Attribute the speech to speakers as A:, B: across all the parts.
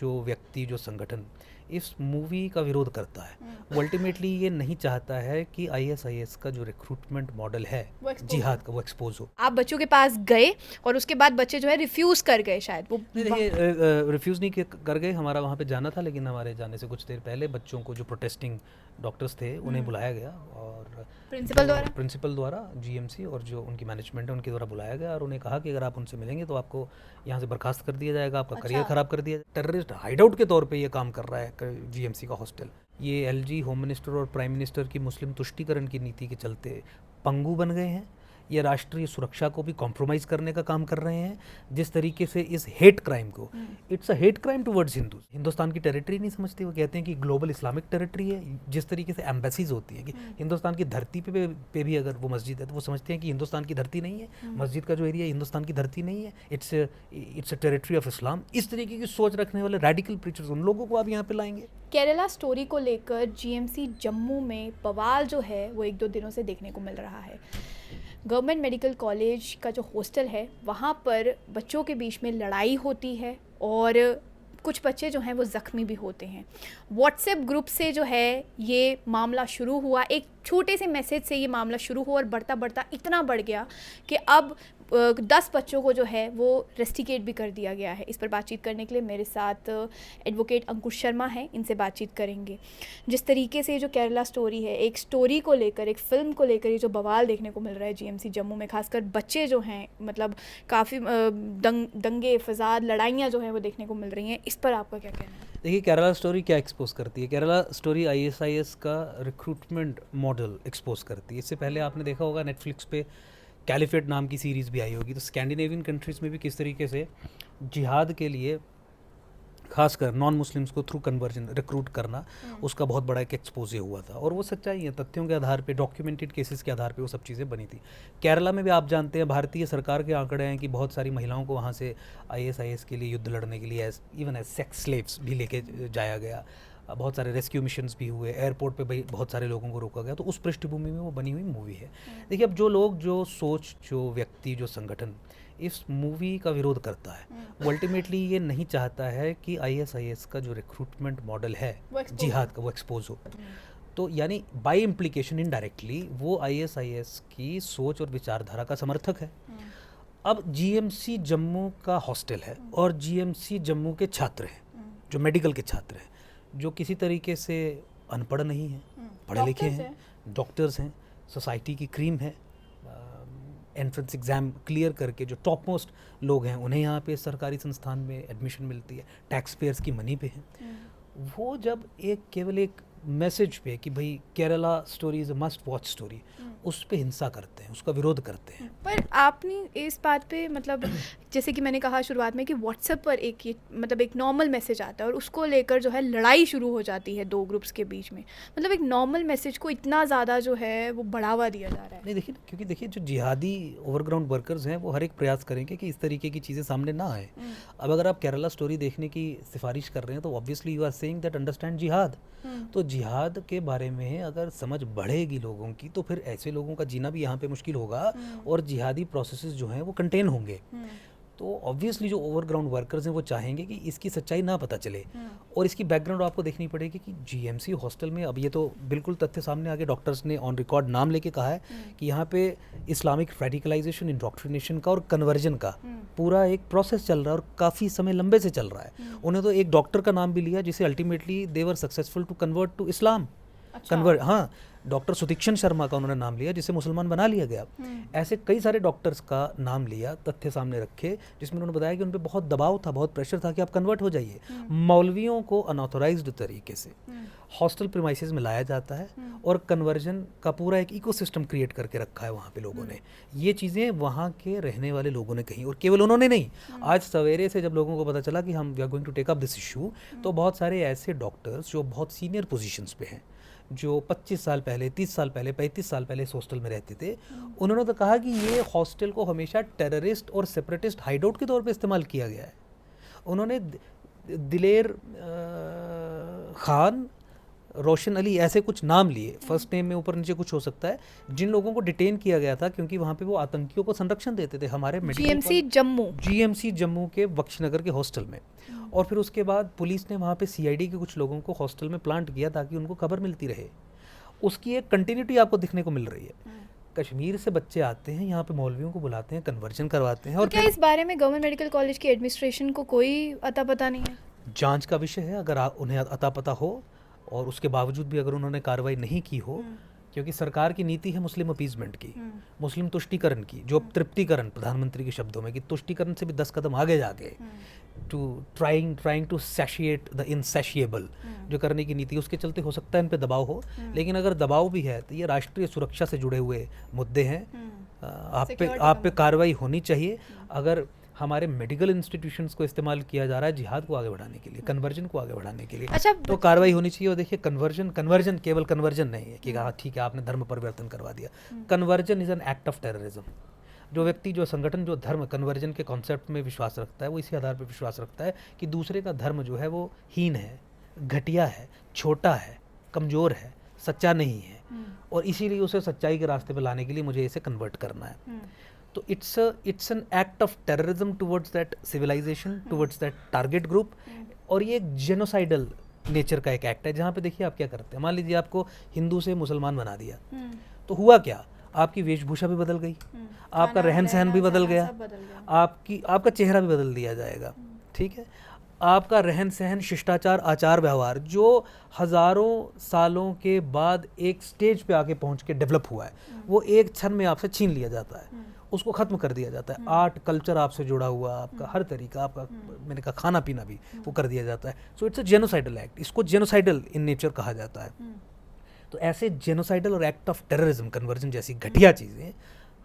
A: जो व्यक्ति, जो संगठन इस मूवी का विरोध करता है, वो अल्टीमेटली ये नहीं चाहता है कि आईएसआईएस का जो रिक्रूटमेंट मॉडल है जिहाद का, वो एक्सपोज हो।
B: आप बच्चों के पास गए और उसके बाद बच्चे जो है रिफ्यूज़ कर गए, शायद वो
A: देखिए रिफ्यूज़ नहीं कर गए, हमारा वहाँ पे जाना था, लेकिन हमारे जाने से कुछ देर पहले बच्चों को, जो प्रोटेस्टिंग डॉक्टर्स थे, उन्हें बुलाया गया और प्रिंसिपल द्वारा जीएमसी और जो उनकी मैनेजमेंट है उनके द्वारा बुलाया गया और उन्हें कहा कि अगर आप उनसे मिलेंगे तो आपको यहाँ से बर्खास्त कर दिया जाएगा, आपका करियर ख़राब कर दिया जाएगा। टेररिस्ट हाइडआउट के तौर पे ये काम कर रहा है जीएमसी का हॉस्टल। ये एलजी, होम मिनिस्टर और प्राइम मिनिस्टर की मुस्लिम तुष्टीकरण की नीति के चलते पंगु बन गए हैं। ये राष्ट्रीय सुरक्षा को भी कॉम्प्रोमाइज़ करने का काम कर रहे हैं। जिस तरीके से इस हेट क्राइम को, it's a hate crime towards Hindus, Hindustan की टेरिटरी नहीं समझते। वो कहते हैं कि ग्लोबल इस्लामिक टेरिटरी है। जिस तरीके से एम्बेसीज होती है कि हिंदुस्तान की धरती पे भी अगर वो मस्जिद है तो वो समझते हैं कि हिंदुस्तान की धरती नहीं है, मस्जिद का जो एरिया है हिंदुस्तान की धरती नहीं है, it's a territory of Islam. इस तरीके की सोच रखने वाले रेडिकल प्रीचर्स, उन लोगों को आप यहाँ पे लाएंगे।
B: केरला स्टोरी को लेकर जीएमसी जम्मू में बवाल जो है वो 1-2 दिनों से देखने को मिल रहा है। गवर्नमेंट मेडिकल कॉलेज का जो हॉस्टल है वहाँ पर बच्चों के बीच में लड़ाई होती है और कुछ बच्चे जो हैं वो ज़ख्मी भी होते हैं। व्हाट्सएप ग्रुप से जो है ये मामला शुरू हुआ, एक छोटे से मैसेज से ये मामला शुरू हुआ और बढ़ता बढ़ता इतना बढ़ गया कि अब 10 बच्चों को जो है वो रेस्टिकेट भी कर दिया गया है। इस पर बातचीत करने के लिए मेरे साथ एडवोकेट अंकुश शर्मा हैं, इनसे बातचीत करेंगे। जिस तरीके से जो केरला स्टोरी है, एक स्टोरी को लेकर, एक फ़िल्म को लेकर ये जो बवाल देखने को मिल रहा है जीएमसी जम्मू में, खासकर बच्चे जो हैं, मतलब काफ़ी दंगे फसाद, लड़ाइयाँ जो हैं वो देखने को मिल रही हैं, इस पर आपका क्या कहना है?
A: देखिए केरला स्टोरी क्या एक्सपोज करती है? केरला स्टोरी आईएसआईएस का रिक्रूटमेंट मॉडल एक्सपोज करती है। इससे पहले आपने देखा होगा नेटफ्लिक्स पे कैलिफेट नाम की सीरीज़ भी आई होगी। तो स्कैंडिनेवियन कंट्रीज़ में भी किस तरीके से जिहाद के लिए खासकर नॉन मुस्लिम्स को थ्रू कन्वर्जन रिक्रूट करना, उसका बहुत बड़ा एक एक्सपोजे हुआ था। और वो सच्चाई है, तथ्यों के आधार पे, डॉक्यूमेंटेड केसेस के आधार पे वो सब चीज़ें बनी थी। केरला में भी आप जानते हैं, भारतीय सरकार के आंकड़े हैं कि बहुत सारी महिलाओं को वहाँ से आईएसआईएस के लिए, युद्ध लड़ने के लिए, इवन एज सेक्स स्लेव्स भी लेके जाया गया। बहुत सारे रेस्क्यू मिशंस भी हुए, एयरपोर्ट पे भाई बहुत सारे लोगों को रोका गया। तो उस पृष्ठभूमि में वो बनी हुई मूवी है। देखिए अब जो लोग, जो सोच, जो व्यक्ति, जो संगठन इस मूवी का विरोध करता है, वो अल्टीमेटली ये नहीं चाहता है कि आईएसआईएस का जो रिक्रूटमेंट मॉडल है जिहाद का, वो एक्सपोज हो। तो यानी बाय इम्प्लीकेशन इनडायरेक्टली वो आईएसआईएस की सोच और विचारधारा का समर्थक है। अब जीएमसी जम्मू का हॉस्टल है और जीएमसी जम्मू के छात्र हैं, जो मेडिकल के छात्र हैं, जो किसी तरीके से अनपढ़ नहीं हैं, पढ़े लिखे हैं, डॉक्टर्स हैं, सोसाइटी की क्रीम है, एंट्रेंस एग्ज़ाम क्लियर करके जो टॉप मोस्ट लोग हैं उन्हें यहाँ पे सरकारी संस्थान में एडमिशन मिलती है, टैक्स पेयर्स की मनी पे है। वो जब एक केवल एक मैसेज पे कि भाई Kerala story is a must watch story, उस पे हिंसा करते हैं, उसका विरोध करते हैं।
B: पर आपने इस बात पे, मतलब जैसे कि मैंने कहा शुरुआत में कि व्हाट्सएप पर एक ये मतलब एक नॉर्मल मैसेज आता है और उसको लेकर जो है लड़ाई शुरू हो जाती है 2 ग्रुप्स के बीच में। मतलब एक नॉर्मल मैसेज को इतना ज़्यादा जो है वो बढ़ावा दिया जा रहा है।
A: नहीं देखिए, क्योंकि देखिए जो जिहादी ओवरग्राउंड वर्कर्स हैं वो हर एक प्रयास करेंगे कि इस तरीके की चीज़ें सामने ना आए। अब अगर आप केरला स्टोरी देखने की सिफारिश कर रहे हैं तो obviously you are saying that understand जिहाद। तो जिहाद के बारे में अगर समझ बढ़ेगी लोगों की तो फिर ऐसे लोगों का जीना भी यहाँ पे मुश्किल होगा और जिहादी प्रोसेसेस जो हैं वो कंटेन होंगे। तो ऑब्वियसली जो ओवरग्राउंड वर्कर्स हैं वो चाहेंगे कि इसकी सच्चाई ना पता चले। और इसकी बैकग्राउंड आपको देखनी पड़ेगी कि जीएमसी हॉस्टल में, अब ये तो बिल्कुल तथ्य सामने आगे, डॉक्टर्स ने ऑन रिकॉर्ड नाम लेके कहा है कि यहाँ पे इस्लामिक रेडिकलाइजेशन, इंडोक्ट्रिनेशन का और कन्वर्जन का पूरा एक प्रोसेस चल रहा है और काफ़ी समय लंबे से चल रहा है। उन्हें तो एक डॉक्टर का नाम भी लिया जिसे ultimately they were successful to convert to Islam. हाँ, डॉक्टर सुदीक्षण शर्मा का उन्होंने नाम लिया जिसे मुसलमान बना लिया गया। ऐसे कई सारे डॉक्टर्स का नाम लिया, तथ्य सामने रखे, जिसमें उन्होंने बताया कि उन पे बहुत दबाव था, बहुत प्रेशर था कि आप कन्वर्ट हो जाइए। मौलवियों को अनऑथोराइज्ड तरीके से हॉस्टल प्रीमाइसेस में लाया जाता है और कन्वर्जन का पूरा एक इकोसिस्टम क्रिएट करके रखा है वहाँ पे लोगों ने। ये चीज़ें वहाँ के रहने वाले लोगों ने कही, और केवल उन्होंने नहीं, आज सवेरे से जब लोगों को पता चला कि हम we are going to take up this issue, तो बहुत सारे ऐसे डॉक्टर्स जो बहुत सीनियर पोजीशंस पे हैं, जो 25 साल पहले, 30 साल पहले, 35 साल पहले इस हॉस्टल में रहते थे, उन्होंने तो कहा कि ये हॉस्टल को हमेशा टेररिस्ट और सेपरेटिस्ट हाइडआउट के तौर पे इस्तेमाल किया गया है। उन्होंने दिलेर खान रोशन अली, ऐसे कुछ नाम लिए, फर्स्ट नेम में ऊपर नीचे कुछ हो सकता है, जिन लोगों को डिटेन किया गया था क्योंकि वहाँ पे वो आतंकियों को संरक्षण देते थे हमारे जीएमसी जम्मू के बख्शनगर के हॉस्टल में। और फिर उसके बाद पुलिस ने वहाँ पे सीआईडी के कुछ लोगों को हॉस्टल में प्लांट किया ताकि उनको खबर मिलती रहे। उसकी एक कंटिन्यूटी आपको दिखने को मिल रही है। कश्मीर से बच्चे आते हैं यहाँ पे, मौलवियों को बुलाते हैं, कन्वर्जन करवाते हैं।
B: तो
A: और
B: क्या इस बारे में गवर्नमेंट मेडिकल कॉलेज की एडमिनिस्ट्रेशन को कोई अता पता नहीं है?
A: जांच का विषय है। अगर उन्हें अता पता हो और उसके बावजूद भी अगर उन्होंने कार्रवाई नहीं की हो, क्योंकि सरकार की नीति है मुस्लिम अपीजमेंट की, मुस्लिम तुष्टीकरण की, जो तृप्तिकरण प्रधानमंत्री के शब्दों में, कि तुष्टीकरण से भी 10 कदम आगे जाके टू ट्राइंग टू सैशिएट द इनसैशिएबल जो करने की नीति, उसके चलते हो सकता है इन पे दबाव हो। लेकिन अगर दबाव भी है तो ये राष्ट्रीय सुरक्षा से जुड़े हुए मुद्दे हैं। आप पे कार्रवाई होनी चाहिए। अगर हमारे मेडिकल इंस्टीट्यूशंस को इस्तेमाल किया जा रहा है जिहाद को आगे बढ़ाने के लिए, कन्वर्जन को आगे बढ़ाने के लिए,
B: अच्छा,
A: तो कार्रवाई होनी चाहिए। और देखिए कन्वर्जन केवल कन्वर्जन नहीं है कि हाँ ठीक है आपने धर्म परिवर्तन करवा दिया। Conversion is an act of terrorism. जो व्यक्ति, जो संगठन, जो धर्म कन्वर्जन के कॉन्सेप्ट में विश्वास रखता है, वो इसी आधार पर विश्वास रखता है कि दूसरे का धर्म जो है वो हीन है, घटिया है, छोटा है, कमज़ोर है, सच्चा नहीं है, और इसीलिए उसे सच्चाई के रास्ते पर लाने के लिए मुझे इसे कन्वर्ट करना है। तो it's an act of terrorism towards that civilization, towards that target group. और ये एक जेनोसाइडल नेचर का एक एक्ट है, जहाँ पे देखिए आप क्या करते हैं। मान लीजिए आपको हिंदू से मुसलमान बना दिया, तो हुआ क्या, आपकी वेशभूषा भी बदल गई, आपका रहन सहन भी बदल गया, आपका चेहरा भी बदल दिया जाएगा, ठीक है। आपका रहन सहन, शिष्टाचार, आचार व्यवहार जो हज़ारों सालों के बाद एक स्टेज पे आके पहुंच के डेवलप हुआ है, वो एक क्षण में आपसे छीन लिया जाता है, उसको ख़त्म कर दिया जाता है। आर्ट कल्चर आपसे जुड़ा हुआ, आपका हर तरीका, आपका मैंने कहा खाना पीना भी वो कर दिया जाता है। So it's a genocidal act, इसको जेनोसाइडल इन नेचर कहा जाता है। तो ऐसे जेनोसाइडल और एक्ट ऑफ टेररिज्म, कन्वर्जन जैसी घटिया चीज़ें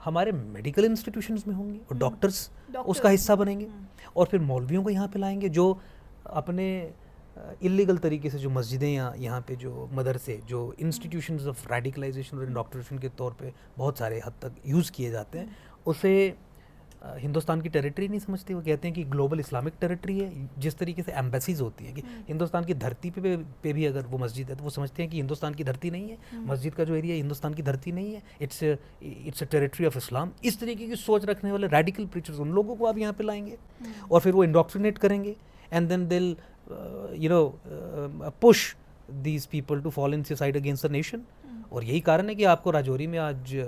A: हमारे मेडिकल इंस्टीट्यूशंस में होंगी और डॉक्टर्स उसका हिस्सा बनेंगे। और फिर मौलवियों को यहाँ पे लाएंगे जो अपने इलीगल तरीके से जो मस्जिदें या यहाँ पे जो मदरसे, जो इंस्टीट्यूशंस ऑफ रेडिकलाइजेशन और इंडोक्ट्रिनेशन के तौर पे बहुत सारे हद तक यूज़ किए जाते हैं, उसे हिंदुस्तान की टेरिटरी नहीं समझते। वो कहते हैं कि ग्लोबल इस्लामिक टेरिटरी है। जिस तरीके से एम्बेसीज होती हैं कि हिंदुस्तान की धरती पे भी अगर वो मस्जिद है तो वो समझते हैं कि हिंदुस्तान की धरती नहीं है, मस्जिद का जो एरिया है हिंदुस्तान की धरती नहीं है, it's a territory of Islam. इस तरीके की सोच रखने वाले रेडिकल प्रीचर्स, उन लोगों को आप यहाँ पे लाएंगे और फिर वो इंडोक्ट्रिनेट करेंगे, and then they will push these people to fall in suicide against the nation. और यही कारण है कि आपको राजौरी में आज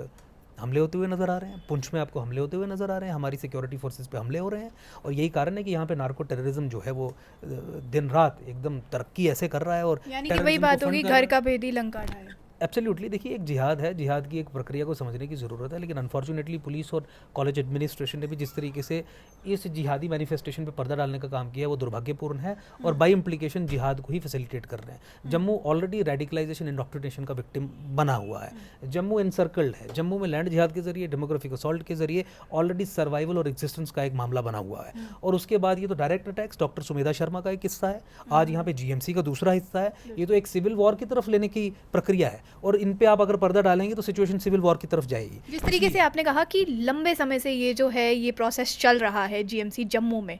A: हमले होते हुए नज़र आ रहे हैं, पुंछ में आपको हमले होते हुए नज़र आ रहे हैं, हमारी सिक्योरिटी फोर्सेस पे हमले हो रहे हैं। और यही कारण है कि यहाँ पे नार्को टेररिज्म जो है वो दिन रात एकदम तरक्की ऐसे कर रहा है। और
B: यानी कि वही बात होगी, घर का भेदी लंका ढाए।
A: एब्सोल्युटली। देखिए एक जिहाद है, जिहाद की एक प्रक्रिया को समझने की ज़रूरत है, लेकिन अनफॉर्चुनेटली पुलिस और कॉलेज एडमिनिस्ट्रेशन ने भी जिस तरीके से इस जिहादी मैनिफेस्टेशन पे पर्दा डालने का काम किया वो दुर्भाग्यपूर्ण है और बाई इम्प्लीकेशन जिहाद को ही फैसिलिटेट कर रहे हैं। जम्मू ऑलरेडी रेडिकलाइजेशन इंडोक्ट्रिनेशन का विक्टिम बना हुआ है, जम्मू एनसर्कल्ड है, जम्मू में लैंड जिहाद के जरिए, डेमोग्राफिक असॉल्ट के जरिए ऑलरेडी सर्वाइवल और एग्जिस्टेंस का एक मामला बना हुआ है। और उसके बाद ये तो direct attacks, doctor Sumedha Sharma का एक हिस्सा है, आज यहाँ पे जीएमसी का दूसरा हिस्सा है। ये तो एक सिविल वॉर की तरफ लेने की प्रक्रिया है और इन पे आप अगर पर्दा डालेंगे तो सिचुएशन सिविल वॉर की तरफ जाएगी।
B: जिस तरीके से आपने कहा कि लंबे समय से ये जो है ये प्रोसेस चल रहा है जीएमसी जम्मू में,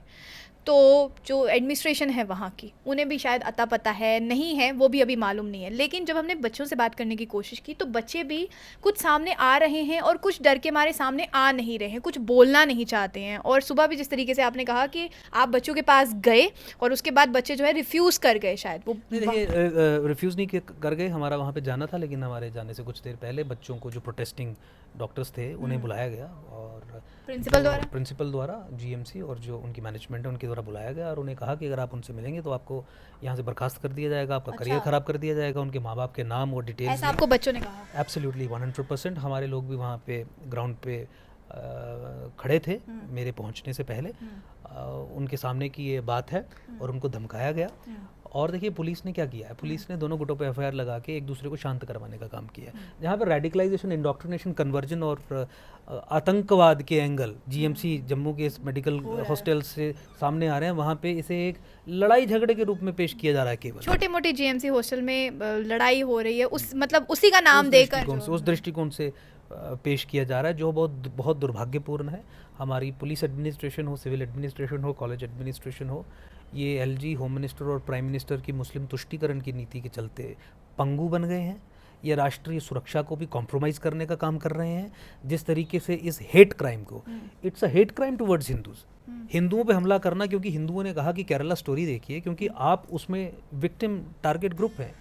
B: तो जो एडमिनिस्ट्रेशन है वहाँ की, उन्हें भी शायद अता पता है नहीं है, वो भी अभी मालूम नहीं है। लेकिन जब हमने बच्चों से बात करने की कोशिश की तो बच्चे भी कुछ सामने आ रहे हैं और कुछ डर के मारे सामने आ नहीं रहे हैं, कुछ बोलना नहीं चाहते हैं। और सुबह भी जिस तरीके से आपने कहा कि आप बच्चों के पास गए और उसके बाद बच्चे जो है रिफ्यूज़ कर गए, शायद वो
A: रिफ्यूज़ नहीं कर गए, हमारा वहाँ पे जाना था, लेकिन हमारे जाने से कुछ देर पहले बच्चों को, जो प्रोटेस्टिंग डॉक्टर्स थे, उन्हें बुलाया गया और प्रिंसिपल द्वारा जीएमसी और जो उनकी मैनेजमेंट है उनके द्वारा बुलाया गया और उन्हें कहा कि अगर आप उनसे मिलेंगे तो आपको यहाँ से बर्खास्त कर दिया जाएगा, आपका करियर ख़राब कर दिया जाएगा। उनके माँ बाप के नाम और डिटेल्स,
B: ऐसा आपको बच्चों ने कहा?
A: एब्सोल्युटली 100%। हमारे लोग भी वहाँ पे ग्राउंड पे खड़े थे मेरे पहुँचने से पहले, उनके सामने की ये बात है और उनको धमकाया गया। और देखिए पुलिस ने क्या किया है, पुलिस ने दोनों गुटों पे एफआईआर लगा के एक दूसरे को शांत करवाने का काम किया है। जहाँ पर रेडिकलाइजेशन, इंडोक्ट्रिनेशन, कन्वर्जन और आतंकवाद के एंगल जीएमसी जम्मू के इस मेडिकल हॉस्टल से सामने आ रहे हैं, वहाँ पे इसे एक लड़ाई झगड़े के रूप में पेश किया जा रहा है। केवल
B: छोटे मोटे जीएमसी हॉस्टल में लड़ाई हो रही है, उस मतलब उसी का नाम देकर
A: उस दृष्टिकोण से पेश किया जा रहा है, जो बहुत दुर्भाग्यपूर्ण है। हमारी पुलिस एडमिनिस्ट्रेशन हो, सिविल एडमिनिस्ट्रेशन हो, कॉलेज एडमिनिस्ट्रेशन हो, ये एलजी होम मिनिस्टर और प्राइम मिनिस्टर की मुस्लिम तुष्टीकरण की नीति के चलते पंगु बन गए हैं। ये राष्ट्रीय सुरक्षा को भी कॉम्प्रोमाइज़ करने का काम कर रहे हैं। जिस तरीके से इस हेट क्राइम को, it's a hate crime towards Hindus, हिंदुओं पे हमला करना, क्योंकि हिंदुओं ने कहा कि केरला स्टोरी देखिए, क्योंकि आप उसमें विक्टिम टारगेट ग्रुप हैं,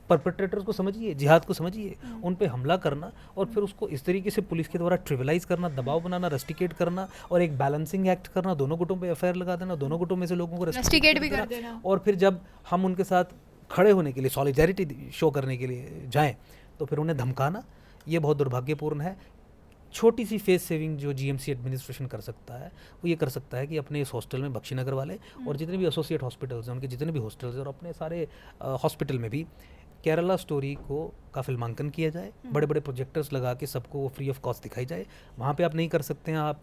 A: परपेट्रेटर्स को समझिए, जिहाद को समझिए, उन पे हमला करना और फिर उसको इस तरीके से पुलिस के द्वारा ट्रिविलाइज करना, दबाव बनाना, रस्टिकेट करना और एक बैलेंसिंग एक्ट करना, दोनों गुटों पे एफआईआर लगा देना, दोनों गुटों में से लोगों को
B: रस्टिकेट भी कर देना,
A: और फिर जब हम उनके साथ खड़े होने के लिए, सॉलिडेरिटी शो करने के लिए जाएं, तो फिर उन्हें धमकाना, ये बहुत दुर्भाग्यपूर्ण है। छोटी सी फेस सेविंग जो जीएमसी एडमिनिस्ट्रेशन कर सकता है वो ये कर सकता है कि अपने इस हॉस्टल में, बख्शीनगर वाले और जितने भी एसोसिएट हॉस्पिटल्स हैं, उनके जितने भी हॉस्टल्स हैं और अपने सारे हॉस्पिटल में भी केरला स्टोरी का फिल्मांकन किया जाए, बड़े बड़े प्रोजेक्टर्स लगा के सबको वो फ्री ऑफ कॉस्ट दिखाई जाए। वहाँ पे आप नहीं कर सकते हैं, आप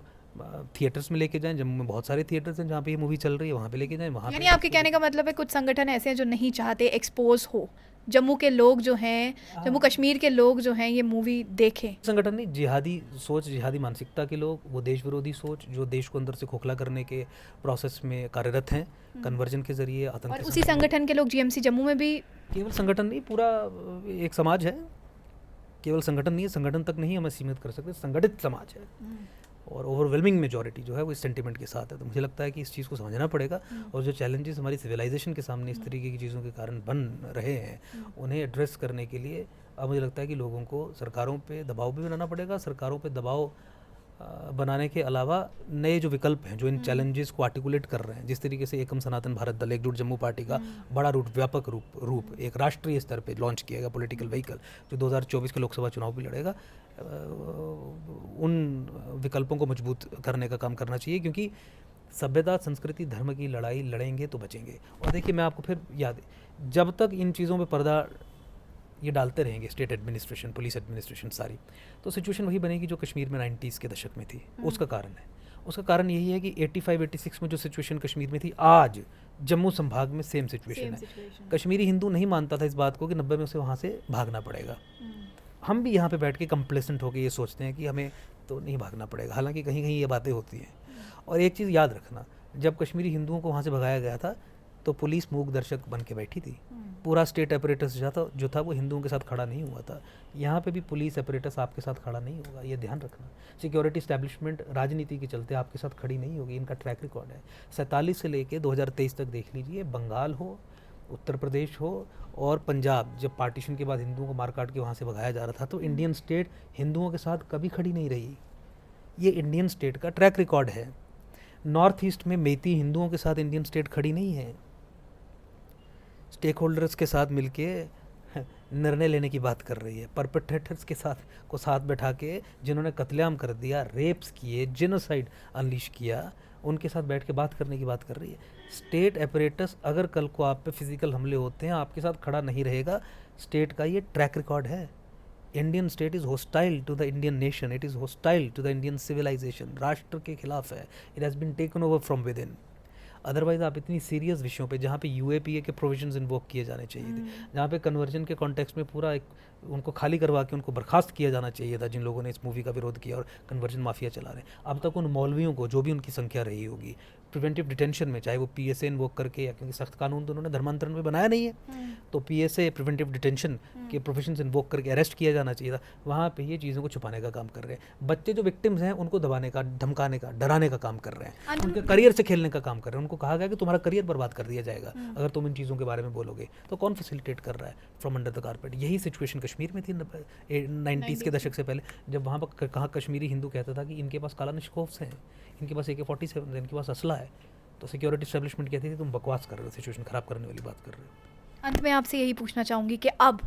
A: थिएटर्स में लेके जाएं, जम्मू में बहुत सारे थिएटर्स हैं जहाँ पे ये मूवी चल रही है, वहाँ पे लेके जाएं। वहाँ
B: यानी आपके कहने का मतलब है कुछ संगठन ऐसे हैं जो नहीं चाहते एक्सपोज हो, जम्मू के लोग जो हैं, जम्मू कश्मीर के लोग जो हैं ये मूवी देखें।
A: संगठन नहीं, जिहादी सोच, जिहादी मानसिकता के लोग, वो देश विरोधी सोच जो देश को अंदर से खोखला करने के प्रोसेस में कार्यरत हैं, कन्वर्जन के जरिए, आतंक।
B: और उसी संगठन के लोग जीएमसी जम्मू में भी,
A: केवल संगठन नहीं, पूरा एक समाज है, केवल संगठन नहीं है, संगठन तक नहीं हमें सीमित कर सकते, संगठित समाज है और ओवरवेलमिंग मेजॉरिटी जो है वो इस सेंटिमेंट के साथ है। तो मुझे लगता है कि इस चीज़ को समझना पड़ेगा और जो चैलेंजेस हमारी सिविलाइजेशन के सामने इस तरीके की चीज़ों के कारण बन रहे हैं, उन्हें एड्रेस करने के लिए अब मुझे लगता है कि लोगों को सरकारों पे दबाव भी बनाना पड़ेगा। सरकारों पे दबाव बनाने के अलावा नए जो विकल्प हैं जो इन चैलेंजेस को आर्टिकुलेट कर रहे हैं, जिस तरीके से एकम सनातन भारत दल, एकजुट जम्मू पार्टी का बड़ा व्यापक रूप एक राष्ट्रीय स्तर पे लॉन्च किया गया पॉलिटिकल व्हीकल जो 2024 के लोकसभा चुनाव भी लड़ेगा, उन विकल्पों को मजबूत करने का काम करना चाहिए, क्योंकि सभ्यता, संस्कृति, धर्म की लड़ाई लड़ेंगे तो बचेंगे। और देखिए, मैं आपको फिर याद है, जब तक इन चीज़ों पे पर्दा ये डालते रहेंगे स्टेट एडमिनिस्ट्रेशन, पुलिस एडमिनिस्ट्रेशन सारी, तो सिचुएशन वही बनेगी जो कश्मीर में 90s के दशक में थी। उसका कारण यही है कि 85-86 में जो सिचुएशन कश्मीर में थी, आज जम्मू संभाग में सेम सिचुएशन है। कश्मीरी हिंदू नहीं मानता था इस बात को कि 90 में उसे वहाँ से भागना पड़ेगा। हम भी यहाँ पे बैठ के कंप्लेसेंट होकर ये सोचते हैं कि हमें तो नहीं भागना पड़ेगा, हालांकि कहीं कहीं ये बातें होती हैं। और एक चीज़ याद रखना, जब कश्मीरी हिंदुओं को वहाँ से भगाया गया था तो पुलिस मूक दर्शक बन के बैठी थी। पूरा स्टेट अपरेटस जो था वो हिंदुओं के साथ खड़ा नहीं हुआ था। यहाँ पे भी पुलिस अपरेटस आपके साथ खड़ा नहीं होगा, ये ध्यान रखना। सिक्योरिटी इस्टेब्लिशमेंट राजनीति के चलते आपके साथ खड़ी नहीं होगी, इनका ट्रैक रिकॉर्ड है। 47 से लेके 2023 तक देख लीजिए, बंगाल हो, उत्तर प्रदेश हो और पंजाब, जब पार्टीशन के बाद हिंदुओं को मार काट के वहाँ से भगाया जा रहा था, तो इंडियन स्टेट हिंदुओं के साथ कभी खड़ी नहीं रही। ये इंडियन स्टेट का ट्रैक रिकॉर्ड है। नॉर्थ ईस्ट में मेती हिंदुओं के साथ इंडियन स्टेट खड़ी नहीं है। स्टेक होल्डर्स के साथ मिलके निर्णय लेने की बात कर रही है। परपेट्रेटर्स के साथ बैठा के, जिन्होंने कत्लेआम कर दिया, रेप्स किए, जेनोसाइड अनलीश किया, उनके साथ बैठ के बात करने की बात कर रही है। स्टेट अपरेटस अगर कल को आप पे फिजिकल हमले होते हैं, आपके साथ खड़ा नहीं रहेगा। स्टेट का ये ट्रैक रिकॉर्ड है। Indian state is hostile to the Indian nation, it is hostile to the Indian civilization. राष्ट्र के खिलाफ है। It has been taken over from within. Otherwise आप इतनी सीरियस विषयों पे, जहाँ पे यूएपीए के प्रोविजंस इन्वोक किए जाने चाहिए थे, जहाँ पे कन्वर्जन के कॉन्टेक्स्ट में पूरा उनको खाली करवा के उनको बर्खास्त किया जाना चाहिए था, जिन लोगों ने इस मूवी का विरोध किया और कन्वर्जन माफिया चला रहे हैं। अब तक उन मौलवियों को, जो भी उनकी संख्या रही होगी, प्रिवेंटिव डिटेंशन में, चाहे वो पीएसए इन्वोक करके, या क्योंकि सख्त कानून तो उन्होंने धर्मांतरण में बनाया नहीं है, तो पीएसए प्रिवेंटिव डिटेंशन के प्रोफेशंस इन्वोक करके अरेस्ट किया जाना चाहिए था। वहाँ पे ये चीज़ों को छुपाने का काम कर रहे हैं। बच्चे जो विक्टिम्स हैं उनको दबाने का, धमकाने का, डराने का काम कर रहे हैं, उनके करियर से खेलने का काम कर रहे हैं। उनको कहा गया कि तुम्हारा करियर बर्बाद कर दिया जाएगा अगर तुम इन चीज़ों के बारे में बोलोगे। तो कौन फैसिलिटेट कर रहा है? From under the carpet. यही सिचुएशन कश्मीर में थी 90s के दशक से पहले, जब वहाँ पर कहाँ कश्मीरी हिंदू कहता था कि इनके पास कालानिशकोव्स हैं, इनके पास AK-47 है, इनके पास असला है, तो सिक्योरिटी एस्टेब्लिशमेंट कहती थी तुम बकवास कर रहे हो, सिचुएशन खराब करने वाली बात कर रहे हो।
B: अंत में आपसे यही पूछना चाहूँगी कि अब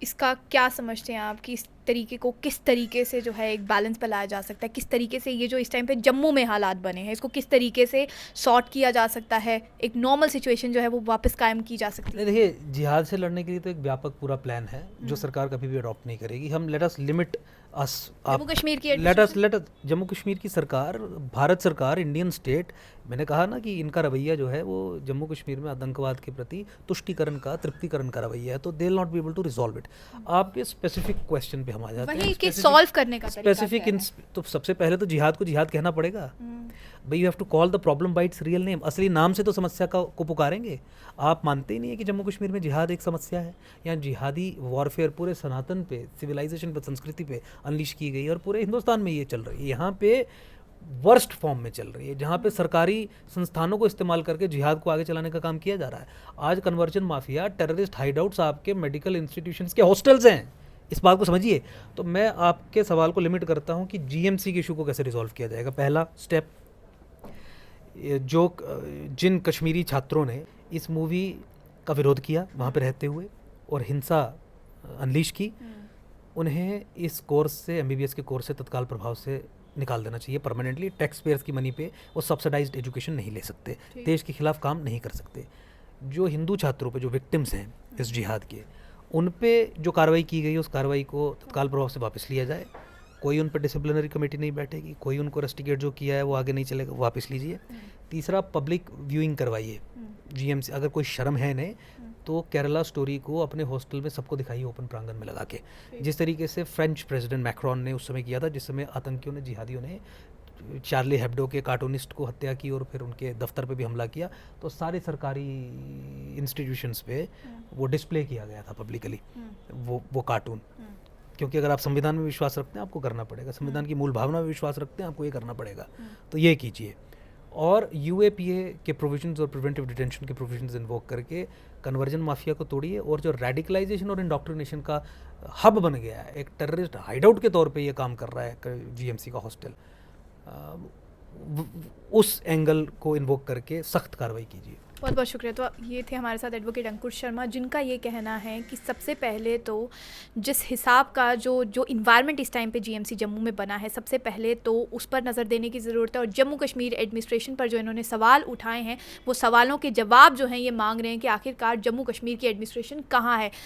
B: इसका क्या समझते हैं आप कि इस तरीके को किस तरीके से जो है एक बैलेंस पर लाया जा सकता है? किस तरीके से ये जो इस टाइम पे जम्मू में हालात बने हैं, इसको किस तरीके से सॉर्ट किया जा सकता है? एक नॉर्मल सिचुएशन जो है वो वापस कायम की जा सकती है?
A: देखिए, जिहाद से लड़ने के लिए तो एक व्यापक पूरा प्लान है जो सरकार कभी भी अडॉप्ट नहीं करेगी। हम लेट अस लिमिट अस,
B: जम्मू कश्मीर की
A: लेट अस जम्मू कश्मीर की सरकार, भारत सरकार, इंडियन स्टेट, मैंने कहा ना कि इनका रवैया जो है वो जम्मू कश्मीर में आतंकवाद के प्रति तुष्टीकरण का, तृप्तिकरण का रवैया है, तो they will not be able to resolve it. आपके स्पेसिफिक क्वेश्चन पे पे हम आ जाते हैं
B: वही कि सॉल्व करने का तरीका
A: स्पेसिफिक
B: क्या है?
A: तो सबसे पहले तो जिहाद को जिहाद कहना पड़ेगा
B: हम्म,
A: भाई। You have to call the problem by its real name. असली नाम से तो समस्या को पुकारेंगे। आप मानते ही नहीं है कि जम्मू कश्मीर में जिहाद एक समस्या है। यहाँ जिहादी वॉरफेयर पूरे सनातन पे, सिविलाइजेशन पे, संस्कृति पे अनलिश की गई और पूरे हिंदुस्तान में ये चल रही है। यहाँ पे वर्स्ट फॉर्म में चल रही है, जहाँ पे सरकारी संस्थानों को इस्तेमाल करके जिहाद को आगे चलाने का काम किया जा रहा है। आज कन्वर्जन माफिया, टेररिस्ट हाइडआउट्स आपके मेडिकल इंस्टीट्यूशंस के हॉस्टल्स हैं। इस बात को समझिए। तो मैं आपके सवाल को लिमिट करता हूँ कि जीएमसी के इशू को कैसे रिजॉल्व किया जाएगा। पहला स्टेप, जिन कश्मीरी छात्रों ने इस मूवी का विरोध किया वहाँ पे रहते हुए और हिंसा अनलीश की, उन्हें इस कोर्स से, एमबीबीएस के कोर्स से तत्काल प्रभाव से निकाल देना चाहिए परमानेंटली। टैक्स पेयर्स की मनी पे वो सब्सिडाइज्ड एजुकेशन नहीं ले सकते, देश के खिलाफ काम नहीं कर सकते। जो हिंदू छात्रों पे, जो विक्टिम्स हैं इस जिहाद के, उन पे जो कार्रवाई की गई उस कार्रवाई को तत्काल प्रभाव से वापस लिया जाए। कोई उन पर डिसिप्लिनरी कमेटी नहीं बैठेगी, कोई उनको रस्टिकेट जो किया है वो आगे नहीं चलेगा, वापस लीजिए। तीसरा, पब्लिक व्यूइंग करवाइए। जीएमसी, अगर कोई शर्म है इन्हें तो केरला स्टोरी को अपने हॉस्टल में सबको दिखाइए ओपन प्रांगण में लगा के, जिस तरीके से फ्रेंच प्रेसिडेंट मैक्रोन ने उस समय किया था, जिस समय आतंकियों ने, जिहादियों ने चार्ली हेब्डो के कार्टूनिस्ट को हत्या की और फिर उनके दफ्तर पे भी हमला किया। तो सारे सरकारी इंस्टीट्यूशंस पे वो डिस्प्ले किया गया था पब्लिकली, वो कार्टून। क्योंकि अगर आप संविधान में विश्वास रखते हैं आपको करना पड़ेगा, संविधान की मूल भावना में विश्वास रखते हैं आपको ये करना पड़ेगा, तो ये कीजिए। और यूएपीए के प्रोविजंस और प्रिवेंटिव डिटेंशन के प्रोविजंस इन्वोक करके कन्वर्जन माफिया को तोड़िए। और जो रेडिकलाइजेशन और इंडोक्ट्रिनेशन का हब बन गया है, एक टेररिस्ट हाइडआउट के तौर पे ये काम कर रहा है जीएमसी का हॉस्टल, उस एंगल को इन्वोक करके सख्त कार्रवाई कीजिए।
B: बहुत बहुत शुक्रिया। तो ये थे हमारे साथ एडवोकेट अंकुश शर्मा, जिनका ये कहना है कि सबसे पहले तो जिस हिसाब का जो इन्वायरमेंट इस टाइम पे जीएमसी जम्मू में बना है, सबसे पहले तो उस पर नज़र देने की ज़रूरत है। और जम्मू कश्मीर एडमिनिस्ट्रेशन पर जो इन्होंने सवाल उठाए हैं, वो सवालों के जवाब जो हैं ये मांग रहे हैं कि आखिरकार जम्मू कश्मीर की एडमिनिस्ट्रेशन कहाँ है।